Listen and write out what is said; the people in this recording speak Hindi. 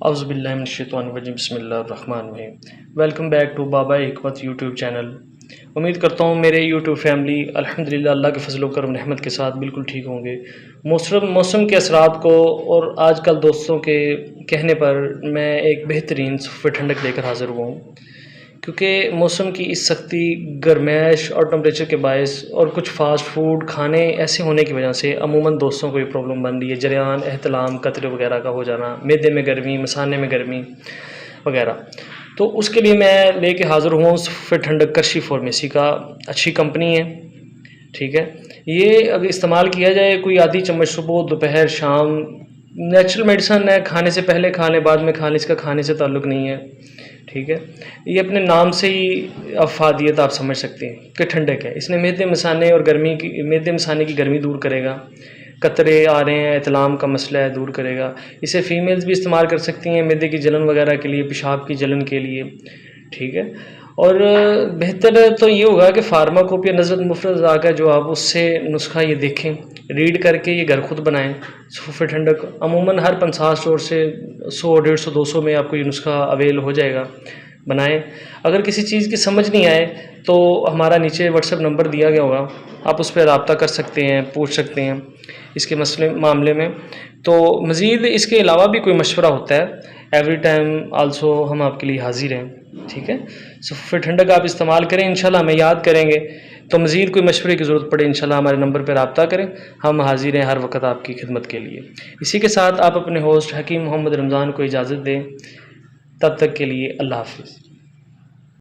औज़ुबिल्लाहिमिनश्शैतानिर्रजीम बिस्मिल्लाहिर्रहमानिर्रहीम। वेलकम बैक टू बाबा हिकमत यूट्यूब चैनल। उम्मीद करता हूँ मेरे यूट्यूब फैमिली अल्हम्दुलिल्लाह अल्लाह के फजल करम रहमत के साथ बिल्कुल ठीक होंगे। मौसम के असरात को और आजकल दोस्तों के कहने पर मैं एक बेहतरीन सुफ़े ठंडक लेकर हाज़िर हुआ हूँ, क्योंकि मौसम की इस सख्ती, गर्माइश और टेम्परेचर के बायस और कुछ फ़ास्ट फूड खाने ऐसे होने की वजह से अमूमन दोस्तों को ये प्रॉब्लम बन रही है, जरियान, एहतलाम, कतरे वगैरह का हो जाना, मैदे में गर्मी, मसाने में गर्मी वगैरह। तो उसके लिए मैं लेके हाज़िर हुआ हूँ सुफ़े ठंडक करशी फार्मेसी का। अच्छी कंपनी है, ठीक है। ये अगर इस्तेमाल किया जाए कोई आधी चम्मच सुबह, दोपहर, शाम, नेचुरल मेडिसन है, खाने से पहले खा लें, बाद में खा लें, इसका खाने से ताल्लुक़ नहीं है, ठीक है। ये अपने नाम से ही अफ़ादियत आप समझ सकते हैं कि ठंडक है। इसने मैदे मसाने और मैदे मसाने की गर्मी दूर करेगा, कतरे आ रहे हैं, इतलाम का मसला है, दूर करेगा। इसे फ़ीमेल्स भी इस्तेमाल कर सकती हैं मैदे की जलन वगैरह के लिए, पेशाब की जलन के लिए, ठीक है। और बेहतर तो ये होगा कि फ़ार्माकोपी या नज़रत मुफ़रज़ आकर जो आप उससे नुस्खा ये देखें, रीड करके ये घर खुद बनाएँ। सुफ़े ठंडक अमूमन हर 50 स्टोर से 100, 150, 200 में आपको ये नुस्खा अवेल हो जाएगा, बनाएँ। अगर किसी चीज़ की समझ नहीं आए तो हमारा नीचे व्हाट्सएप नंबर दिया गया होगा, आप उस पर रब्ता कर सकते हैं, पूछ सकते हैं इसके मसले मामले में। तो मज़ीद इसके अलावा भी कोई मशवरा होता है, एवरी टाइम आल्सो हम आपके लिए हाज़िर हैं, ठीक है। सुफ़े ठंडक आप इस्तेमाल करें, इंशाल्लाह हमें याद करेंगे। तो मज़ीद कोई मशवरे की ज़रूरत पड़े इंशाल्लाह हमारे नंबर पर रब्ता करें, हम हाज़िर हैं हर वक्त आपकी खिदमत के लिए। इसी के साथ आप अपने होस्ट हकीम मोहम्मद रमज़ान को इजाज़त दें। तब तक के लिए अल्लाह हाफ़िज़।